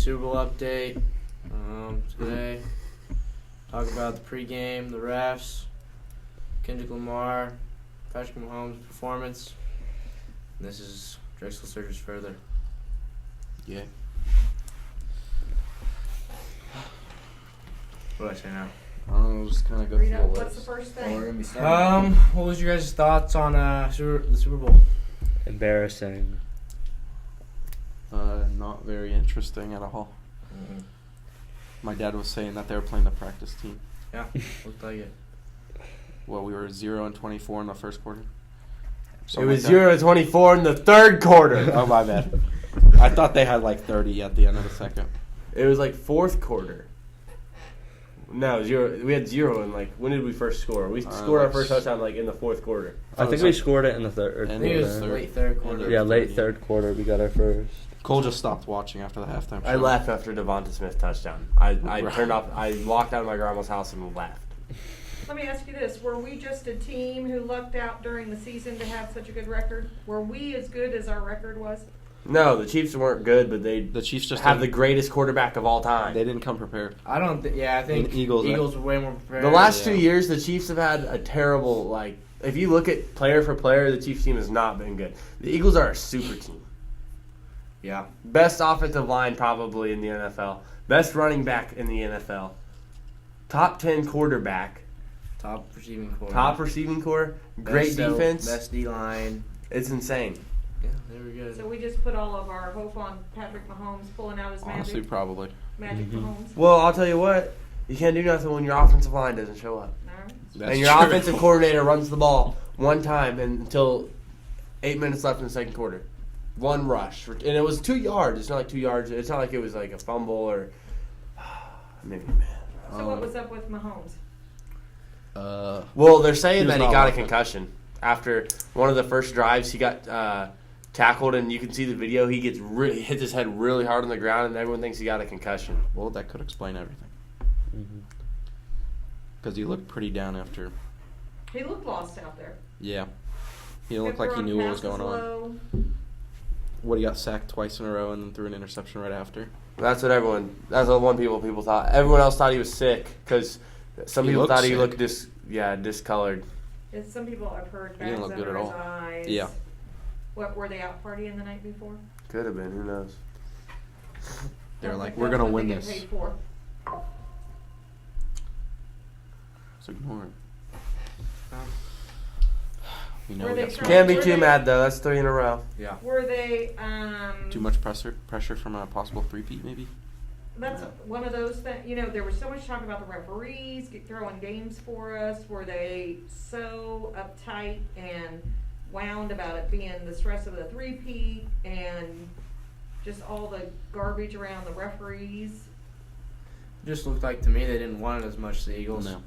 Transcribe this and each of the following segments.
Super Bowl update today. Talk about the pregame, the refs, Kendrick Lamar, Patrick Mahomes' performance. And this is Drexel Surges Further. Yeah. What do I say now? I don't know, just kind of go Read through up. the What's the list. first Oh, we're thing? gonna be starting. What was your guys' thoughts on the Super Bowl? Embarrassing. Not very interesting at all. Mm-hmm. My dad was saying that they were playing the practice team. Yeah, looked like it. Well, we were 0-24 in the first quarter. It Something was like that. 0-24 in the third quarter. Oh, my bad. I thought they had like 30 at the end of the second. It was like fourth quarter. No, 0. We had 0 in when did we first score? We scored our first touchdown in the fourth quarter. I think we scored it in the third I And think it quarter. was late third quarter. Yeah, late third quarter. We got our first. Cole just stopped watching after the halftime show. I left after Devonta Smith touchdown. I turned off. I walked out of my grandma's house and left. Let me ask you this. Were we just a team who lucked out during the season to have such a good record? Were we as good as our record was? No, the Chiefs weren't good, but The Chiefs just have the didn't- greatest quarterback of all time. They didn't come prepared. I don't think. Yeah, I think And Eagles were way more prepared. The last Yeah. 2 years, the Chiefs have had a terrible, if you look at player for player, the Chiefs team has not been good. The Eagles are a super team. Yeah. Best offensive line probably in the NFL. Best running back in the NFL. Top 10 quarterback. Top receiving core. Top receiving core. Great defense. Best D line. It's insane. Yeah, they were good. So we just put all of our hope on Patrick Mahomes pulling out his Honestly, magic probably. Mahomes. Well, I'll tell you what. You can't do nothing when your offensive line doesn't show up. All right. That's and your true. offensive coordinator runs the ball one time until 8 minutes left in the second quarter. One rush. And it was 2 yards. It's not like 2 yards. It's not like it was like a fumble or... Maybe, man. So what was up with Mahomes? Well, they're saying He was that he not got a working. concussion. After one of the first drives, he got tackled, and you can see the video. He hits his head really hard on the ground, and everyone thinks he got a concussion. Well, that could explain everything. Because he looked pretty down after. He looked lost out there. Yeah. He didn't look like he knew what was going on. What, he got sacked twice in a row and then threw an interception right after? That's what people thought. Everyone else thought he was sick because some He people looked thought he sick. looked discolored. Some people I've heard He didn't bags look good under at his all. eyes. Yeah. What, were they out partying the night before? Could have been. Who knows? They're like, That's we're going to what win they get this. paid for. So ignore it. You know Were we they got trying- Can't be Were too they- mad though. That's 3 in a row. Yeah. Were they too much pressure from a possible three-peat, maybe? That's one of those things, there was so much talk about the referees throwing games for us. Were they so uptight and wound about it being the stress of the three-peat and just all the garbage around the referees? Just looked like to me they didn't want it as much as the Eagles. No.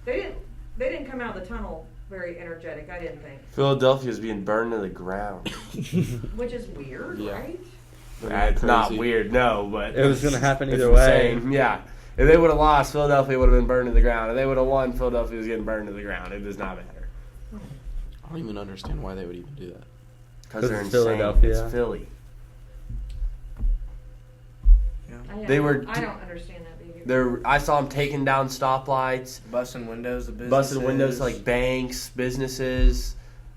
They didn't come out of the tunnel very energetic, I didn't think. Philadelphia's being burned to the ground. Which is weird, Yeah. right? It's not Crazy. weird, no, but It was gonna happen it's either way. insane. Yeah. If they would have lost, Philadelphia would have been burned to the ground. If they would have won, Philadelphia was getting burned to the ground. It does not matter. I don't even understand why they would even do that. Because they're it's insane. Philadelphia. It's Philly. I don't understand that behavior. I saw them taking down stoplights, Busting windows of businesses. busting windows to banks, businesses,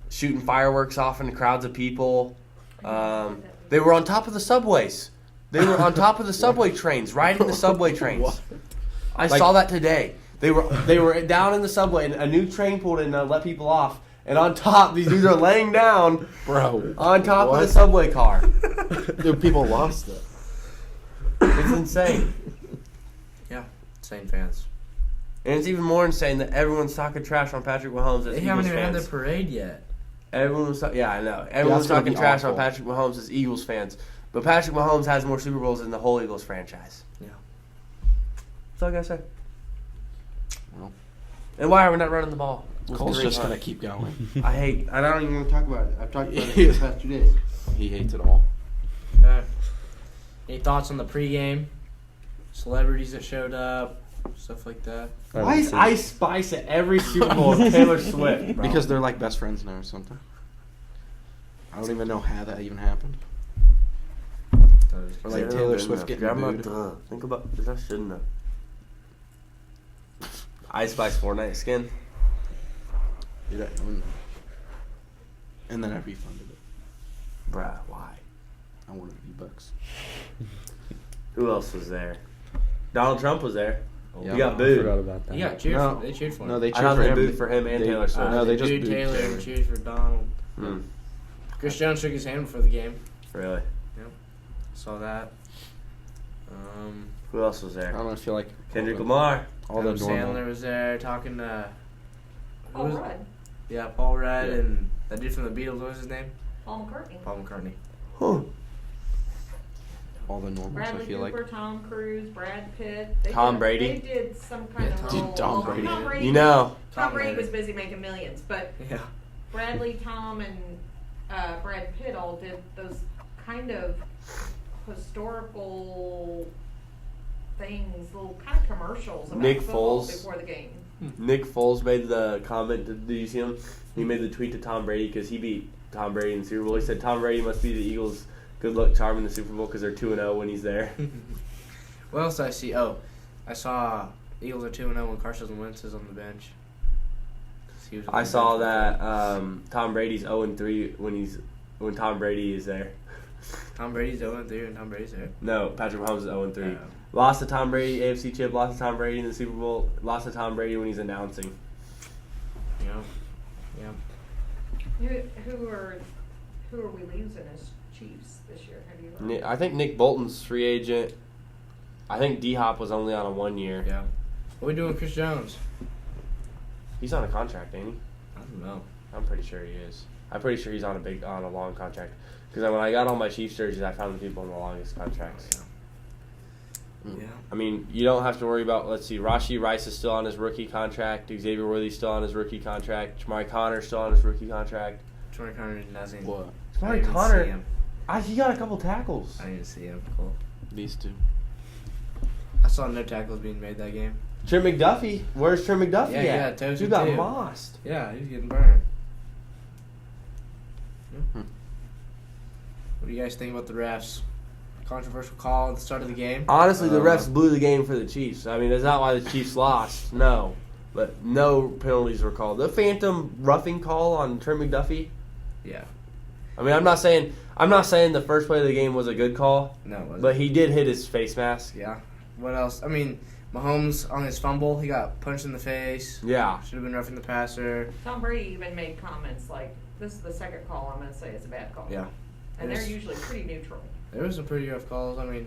shooting fireworks off into crowds of people. They were on top of the subways. They were on top of the subway trains, riding the subway trains. What? I saw that today. They were down in the subway, and a new train pulled in and let people off. And on top, these dudes are laying down Bro. on top of What? the subway car. Dude, people lost it. It's insane. Yeah. Insane fans. And it's even more insane that everyone's talking trash on Patrick Mahomes as They Eagles haven't even had fans. their parade yet. Everyone was, yeah, I know. Everyone's that's gonna talking be trash awful. on Patrick Mahomes as Eagles fans. But Patrick Mahomes has more Super Bowls than the whole Eagles franchise. Yeah. That's all I gotta say. Well, And why are we not running the ball? Cole's just going to keep going. I don't even want to talk about it. I've talked about it for the past 2 days. He hates it all. Okay. Any thoughts on the pregame? Celebrities that showed up, stuff like that. Why is Ice Spice at every Super Bowl with Taylor Swift, bro? Because they're like best friends now or something. I don't even know how that even happened. Or like Taylor Swift getting booed. Think about this. I shouldn't have. Ice Spice Fortnite skin. Dude, and then I refunded it. Bruh, why? I wanted V-Bucks. Who else was there? Donald Trump was there. Yeah. He got I booed. forgot about that. He got cheered No. for. They cheered for him. No, they I cheered thought for they him. booed for him and Taylor Swift. No, they just booed booed Taylor Taylor. and cheered for Donald. Hmm. Chris Jones shook his hand before the game. Really? Saw that. Who else was I there? don't know. I feel like Kendrick Lamar. all the Adam normal. Sandler was there talking to. who Paul was- Rudd, Yeah, Paul Rudd Yeah. and that dude from the Beatles. What was his name? Paul McCartney, Paul McCartney. Huh. All the normals. Bradley I feel Cooper, like. Tom Cruise, Brad Pitt. Tom Brady. They did some kind Yeah, of dude, little. Tom well, Brady. Tom Brady. You know. Tom Tom Brady Brady. was busy making millions, but Yeah. Bradley, Tom, and Brad Pitt all did those kind of historical things, little kind of commercials about Nick football Foles. before the game. Nick Foles made the comment. Did you see him? He made the tweet to Tom Brady because he beat Tom Brady in the Super Bowl. He said Tom Brady must be the Eagles' good luck charm in the Super Bowl because they're 2-0 when he's there. What else did I see? Oh, I saw Eagles are 2-0 when Carson Wentz is on the bench. 'Cause he was on I the saw bench that Tom Brady's 0-3 when Tom Brady is there. before. Tom Brady's 0-3 and Tom Brady's there. No, Patrick Mahomes is 0-3. Oh. Lost to Tom Brady, AFC chip. Lost to Tom Brady in the Super Bowl. Lost to Tom Brady when he's announcing. Yeah. Yeah. Who are we losing as Chiefs this year? Have you heard? I think Nick Bolton's free agent. I think D-Hop was only on a 1 year. Yeah. What are we doing with Chris Jones? He's on a contract, ain't he? I don't know. I'm pretty sure he is. I'm pretty sure he's on a long contract. Because when I got all my Chiefs jerseys, I found the people on the longest contracts. Yeah. I mean, you don't have to worry about. Let's see, Rashee Rice is still on his rookie contract. Xavier Worthy's still on his rookie contract. Jamari Connor's still on his rookie contract. Troy Connor doesn't. What? I Jamari didn't even Connor, see him. he got a couple tackles. I didn't see him. Cool. These two. I saw no tackles being made that game. Trent McDuffie, where's Trent McDuffie Yeah, at? yeah, toes You in got two. mossed. Yeah, he was getting burned. Hmm. What do you guys think about the refs? Controversial call at the start of the game. Honestly, the refs blew the game for the Chiefs. I mean, that's not why the Chiefs lost. No. But no penalties were called. The phantom roughing call on Trent McDuffie. Yeah. I mean, I'm not saying the first play of the game was a good call, No, it wasn't. but he did hit his face mask. Yeah. What else? I mean, Mahomes on his fumble, he got punched in the face. Yeah. Should have been roughing the passer. Tom Brady even made comments like, "This is the second call I'm going to say is a bad call." Yeah. And It they're is. usually pretty neutral. There was some pretty rough calls. I mean,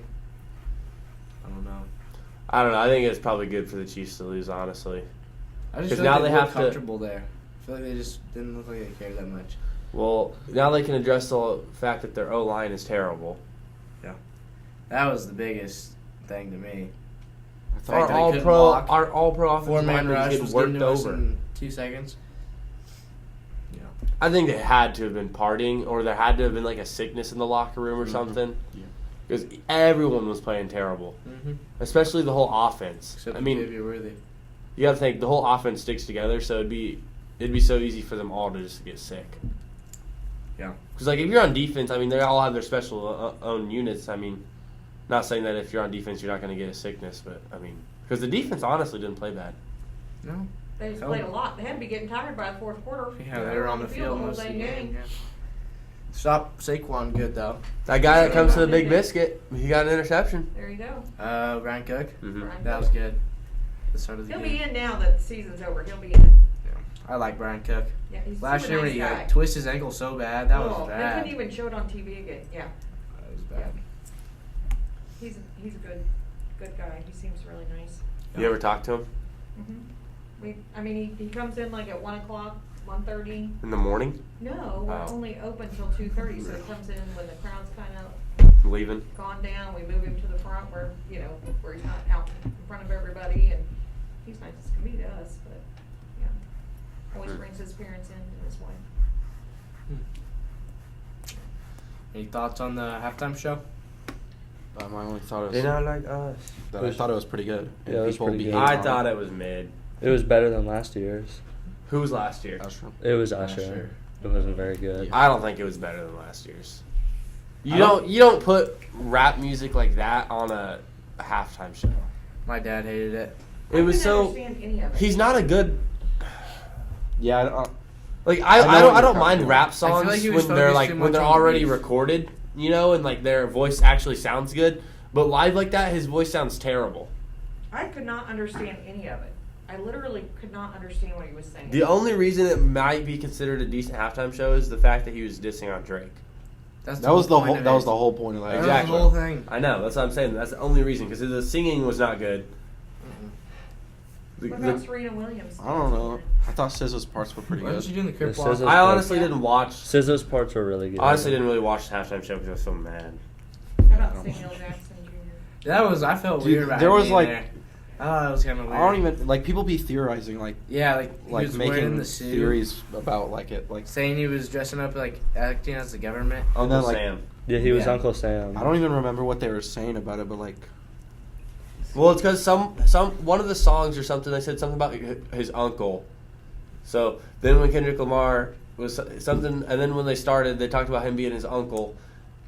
I don't know. I don't know. I think it's probably good for the Chiefs to lose, honestly. I just 'Cause feel now like they they look have to- comfortable there. I feel like they just didn't look like they cared that much. Well, now they can address the fact that their O-line is terrible. That was the biggest thing to me. I Fact thought that he couldn't block. Our all-pro offensive 4-man linemen rush getting was getting worked to us over. in 2 seconds. Yeah. I think they had to have been partying, or there had to have been like a sickness in the locker room or Mhm. something. Yeah. Because everyone was playing terrible, Mm-hmm. especially the whole offense. Except I mean, Xavier Worthy. you got to think the whole offense sticks together, so it'd be so easy for them all to just get sick. Yeah. Because like if you're on defense, I mean they all have their special own units. I mean, not saying that if you're on defense you're not going to get a sickness, but I mean because the defense honestly didn't play bad. No. They just Oh. played a lot. They had to be getting tired by the fourth quarter. Yeah, they were on the field the whole most of the dang game. Yeah. Stop Saquon good though. That guy that comes to the Yeah. Big Biscuit, he got an interception. There you go. Ryan Cook. Mm-hmm. Brian That Cook. was good. The start of the He'll game. be in now that the season's over. He'll be in. I like Brian Cook. Yeah, he's a Last super year when nice he guy. like, twisted his ankle so bad, that was Oh, They bad. couldn't even show it on TV again. Yeah, That was bad. he's a good guy. He seems really nice. You ever talk to him He comes in like at 1:00, 1:30. in the morning, No, we're Oh. only open till 2:30, so he comes in when the crowd's kind of leaving? gone down. We move him to the front where where he's not out in front of everybody, and he's nice as can be to us. But yeah, always brings his parents in and his wife. Any thoughts on the halftime show? My only thought They was not like us. that I thought it was pretty good. And Yeah, it was people pretty behaved good. I on thought it. it was mid. It was better than last year's. Who was last year? Usher. It was Usher. Usher. It wasn't very good. Yeah. I don't think it was better than last year's. You don't put rap music like that on a halftime show. My dad hated it. It was couldn't so. understand any of it. He's not a good. Yeah, Like I know I what you're don't mind talking rap I songs feel like he was when they're focused like too when much they're on the already beats. recorded, and like their voice actually sounds good. But live like that, his voice sounds terrible. I could not understand any of it. I literally could not understand what he was saying. The only reason it might be considered a decent halftime show is the fact that he was dissing on Drake. That's that was the point whole. of That it. was the whole point of that. That was Exactly. the whole thing. I know, that's what I'm saying. That's the only reason, because the singing was not good. What about Serena Williams? I don't know. I thought SZA's parts were pretty Why good. didn't you do the crip The walk? SZA I honestly didn't watch. SZA's parts were really good. Honestly, didn't really watch the halftime show because I was so mad. How about Samuel Jackson Jr.? That was. I felt Dude, weird. About there him was, being like- there. I thought it was kind of weird. I don't even like people be theorizing like Yeah, like he was wearing making the suit, theories about like it like saying he was dressing up like acting as the government. And then, Uncle like- Sam. Yeah, he was Yeah. Uncle Sam. I don't even remember what they were saying about it, but like Well, it's because some one of the songs or something, they said something about his uncle. So then when Kendrick Lamar was something, and then when they started, they talked about him being his uncle.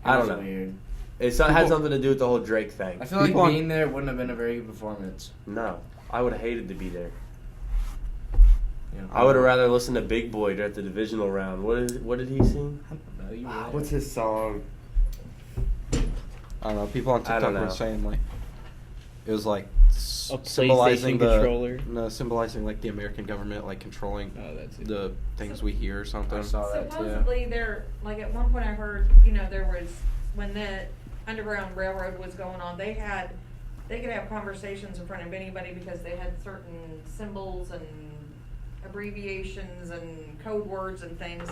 I don't It was know. Weird. It had something to do with the whole Drake thing. I feel like People on- being there wouldn't have been a very good performance. No, I would have hated to be there. You know, I would have rather listened to Big Boy at the divisional round. What did he sing? I don't know, you were there. What's his song? I don't know. People on I TikTok don't were know. saying like it was like A symbolizing PlayStation the controller. no symbolizing like the American government like controlling Oh, that's it. the things we hear or something. I saw that too. Supposedly, there, like at one point I heard, there was, when the Underground Railroad was going on, they could have conversations in front of anybody because they had certain symbols and abbreviations and code words and things.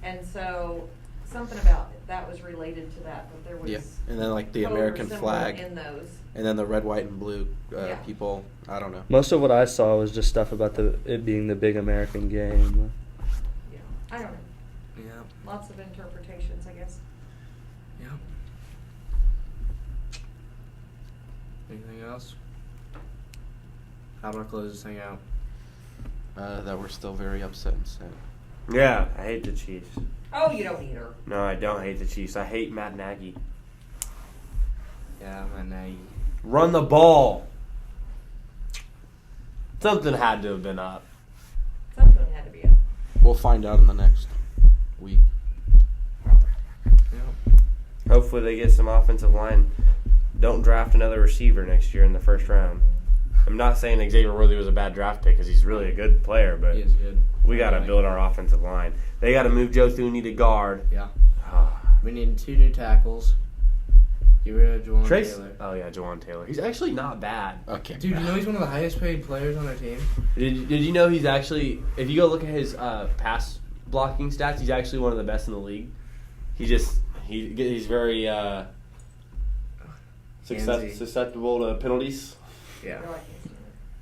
And so, something about it, that was related to that there was. Yeah, and then like the code or American symbol flag, in those. and then the red, white, and blue Yeah. people. I don't know. Most of what I saw was just stuff about it being the big American game. Yeah, I don't know. Yeah. Lots of interpretations, I guess. Yeah. Anything else? How do I close this thing out? That we're still very upset and sad. Yeah, I hate the Chiefs. Oh, you don't either. No, I don't hate the Chiefs. I hate Matt Nagy. Yeah, my name. Run the ball. Something had to have been up. Something had to be up. We'll find out in the next week. Yeah. Hopefully they get some offensive line. Don't draft another receiver next year in the first round. I'm not saying Xavier Worthy was a bad draft pick because he's really a good player, but He is good. we got to Like- build our offensive line. They got to move Joe Thuney to guard. Yeah. We need 2 new tackles. Get rid of Juwan Trace. Taylor. Oh yeah, Jawan Taylor. He's actually not bad. Okay. Dude, you know he's one of the highest paid players on their team? Did you know he's actually? If you go look at his pass blocking stats, he's actually one of the best in the league. He's very Handsy. susceptible to penalties. Yeah. Really, I can't stand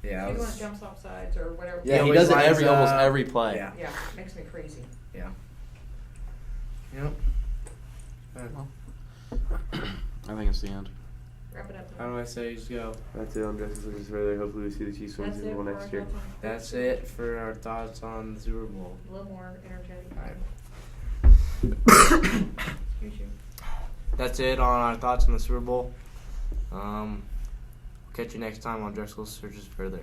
it. Yeah. He wants jumps off sides or whatever. Yeah, he always does it lines almost up. every play. Yeah. Yeah, makes me crazy. Yeah. Yep. I think it's the end. Wrap it up. How do I say just go? That's it on Justice League Further. Hopefully we see the Chiefs win That's Super it Bowl for next our year. thoughts on That's football. it for our thoughts on the Super Bowl. A little more energetic. Alright. Excuse you. That's it on our thoughts on the Super Bowl. Catch you next time on Drexel Searches Further.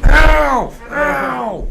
Ow! Ow!